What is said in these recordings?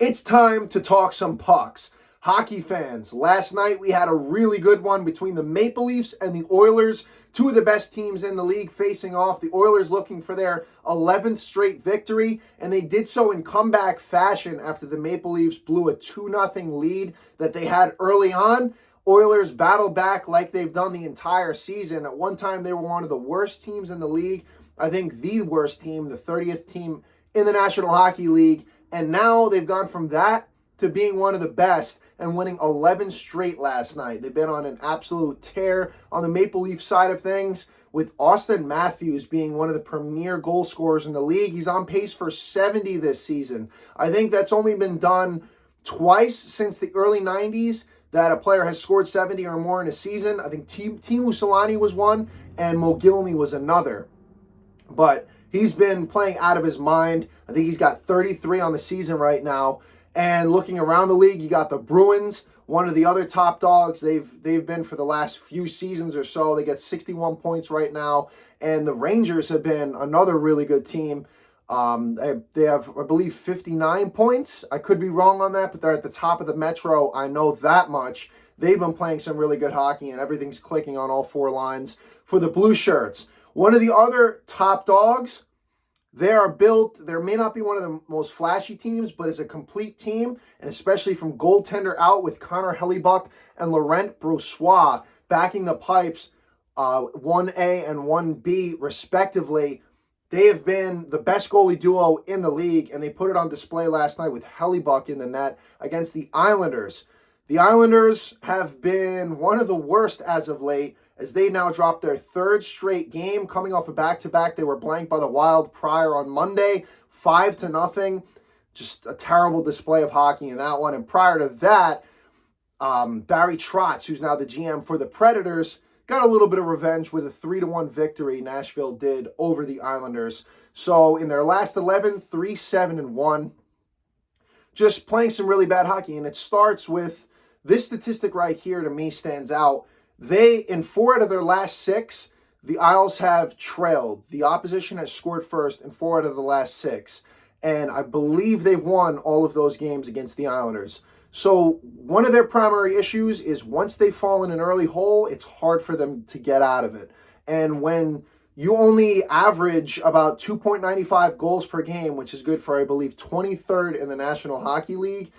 It's time to talk some pucks. Hockey fans, last night we had a really good one between the Maple Leafs and the Oilers, two of the best teams in the league facing off. The Oilers looking for their 11th straight victory, and they did so in comeback fashion after the Maple Leafs blew a 2-0 lead that they had early on. Oilers battled back like they've done the entire season. At one time, they were one of the worst teams in the league. I think the worst team, the 30th team in the National Hockey League. And now they've gone from that to being one of the best and winning 11 straight last night. They've been on an absolute tear on the Maple Leaf side of things, with Austin Matthews being one of the premier goal scorers in the league. He's on pace for 70 this season. I think that's only been done twice since the early 90s that a player has scored 70 or more in a season. I think Teemu Selanne was one and Mogilny was another. But he's been playing out of his mind. I think he's got 33 on the season right now. And looking around the league, you got the Bruins, one of the other top dogs. They've been for the last few seasons or so. They get 61 points right now. And the Rangers have been another really good team. They have, I believe, 59 points. I could be wrong on that, but they're at the top of the Metro. I know that much. They've been playing some really good hockey, and everything's clicking on all four lines for the Blue Shirts. One of the other top dogs, they are built, there may not be one of the most flashy teams, but it's a complete team, and especially from goaltender out with Connor Hellebuck and Laurent Brossoit backing the pipes, 1A and 1B respectively. They have been the best goalie duo in the league, and they put it on display last night with Hellebuck in the net against the Islanders. The Islanders have been one of the worst as of late, as they now dropped their third straight game, coming off a back-to-back. They were blanked by the Wild prior on Monday, 5-0. Just a terrible display of hockey in that one. And prior to that, Barry Trotz, who's now the GM for the Predators, got a little bit of revenge with a 3-1 victory Nashville did over the Islanders. So in their last 11, 3-7-1. Just playing some really bad hockey. And it starts with this statistic right here, to me, stands out. In 4 out of their last 6, the Isles have trailed. The opposition has scored first in 4 out of the last 6. And I believe they've won all of those games against the Islanders. So one of their primary issues is once they fall in an early hole, it's hard for them to get out of it. And when you only average about 2.95 goals per game, which is good for, I believe, 23rd in the National Hockey League,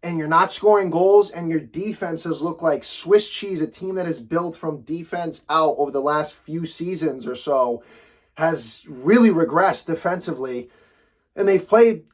and you're not scoring goals, and your defenses look like Swiss cheese, a team that is built from defense out over the last few seasons or so, has really regressed defensively, and they've played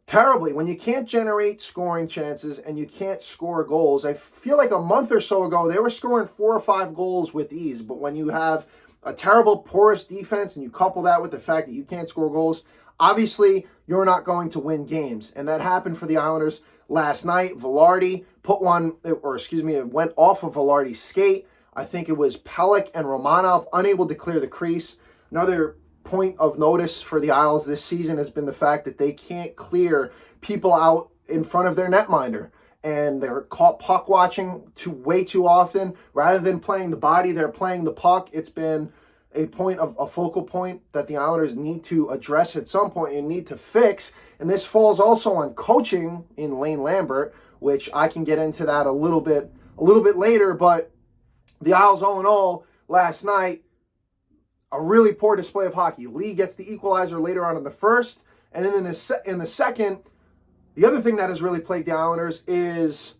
terribly. When you can't generate scoring chances and you can't score goals, I feel like a month or so ago, they were scoring 4 or 5 goals with ease, but when you have a terrible, porous defense and you couple that with the fact that you can't score goals, obviously you're not going to win games, and that happened for the Islanders last night. Velarde it went off of Velarde's skate. I think it was Pelech and Romanov unable to clear the crease. Another point of notice for the Isles this season has been the fact that they can't clear people out in front of their netminder. And they're caught puck watching way too often. Rather than playing the body, they're playing the puck. It's been a focal point that the Islanders need to address at some point and need to fix. And this falls also on coaching in Lane Lambert, which I can get into that a little bit later. But the Isles, all in all, last night, a really poor display of hockey. Lee gets the equalizer later on in the first, and then in the second, the other thing that has really plagued the Islanders is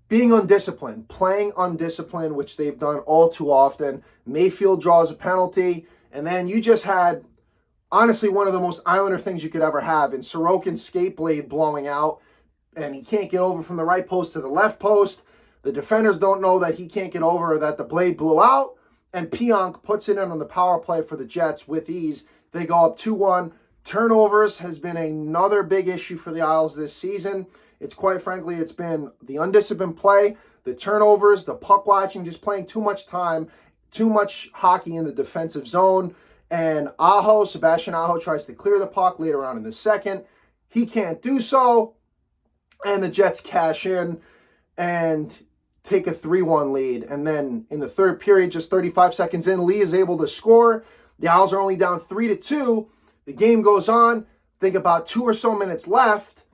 being undisciplined, playing undisciplined, which they've done all too often. Mayfield draws a penalty, and then you just had, honestly, one of the most Islander things you could ever have in Sorokin's skate blade blowing out, and he can't get over from the right post to the left post. The defenders don't know that he can't get over or that the blade blew out, and Pionk puts it in on the power play for the Jets with ease. They go up 2-1. Turnovers has been another big issue for the Isles this season. It's been the undisciplined play, the turnovers, the puck watching, just playing too much time, too much hockey in the defensive zone. And Sebastian Aho tries to clear the puck later on in the second. He can't do so. And the Jets cash in and take a 3-1 lead. And then in the third period, just 35 seconds in, Lee is able to score. The Isles are only down 3-2. The game goes on. Think about 2 or so minutes left.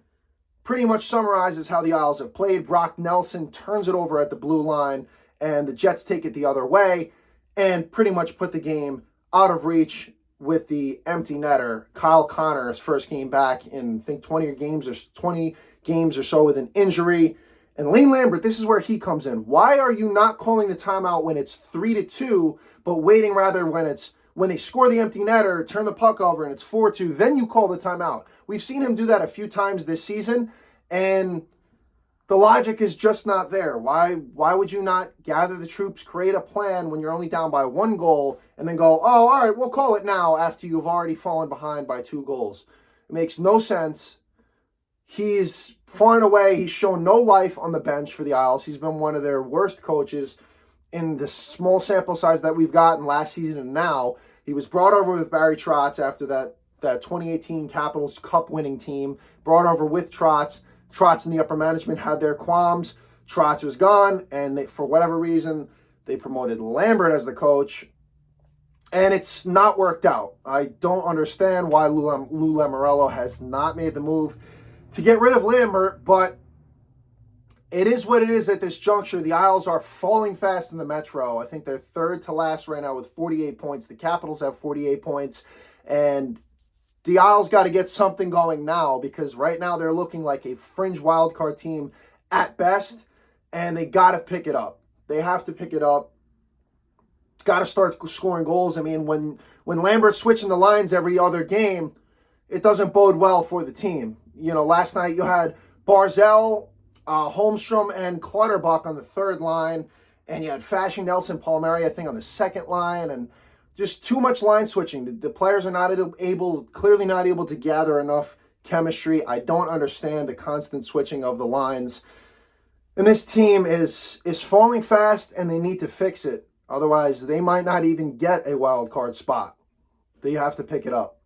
pretty much summarizes how the Isles have played. Brock Nelson turns it over at the blue line, and the Jets take it the other way and pretty much put the game out of reach with the empty netter. Kyle Connor's first game back in, I think, 20 games or so with an injury. And Lane Lambert, this is where he comes in. Why are you not calling the timeout when it's 3-2, but waiting rather when they score the empty netter, turn the puck over, and it's 4-2, then you call the timeout? We've seen him do that a few times this season, and the logic is just not there. Why would you not gather the troops, create a plan when you're only down by 1 goal, and then go, oh, all right, we'll call it now after you've already fallen behind by 2 goals? It makes no sense. He's far and away, he's shown no life on the bench for the Isles. He's been one of their worst coaches in the small sample size that we've gotten last season and now. He was brought over with Barry Trotz after that 2018 Capitals Cup winning team, brought over with Trotz. Trotz and the upper management had their qualms. Trotz was gone, and for whatever reason, they promoted Lambert as the coach, and it's not worked out. I don't understand why Lou Lamoriello has not made the move to get rid of Lambert, but it is what it is at this juncture. The Isles are falling fast in the Metro. I think they're third to last right now with 48 points. The Capitals have 48 points, and the Isles got to get something going now, because right now they're looking like a fringe wildcard team at best, and they got to pick it up. They have to pick it up. Got to start scoring goals. I mean, when Lambert's switching the lines every other game, it doesn't bode well for the team. You know, last night you had Barzell, Holmstrom, and Clutterbuck on the third line, and you had Fasching, Nelson, Palmieri, I think, on the second line, and just too much line switching. The players are clearly not able to gather enough chemistry. I don't understand the constant switching of the lines. And this team is falling fast, and they need to fix it. Otherwise, they might not even get a wild card spot. They have to pick it up.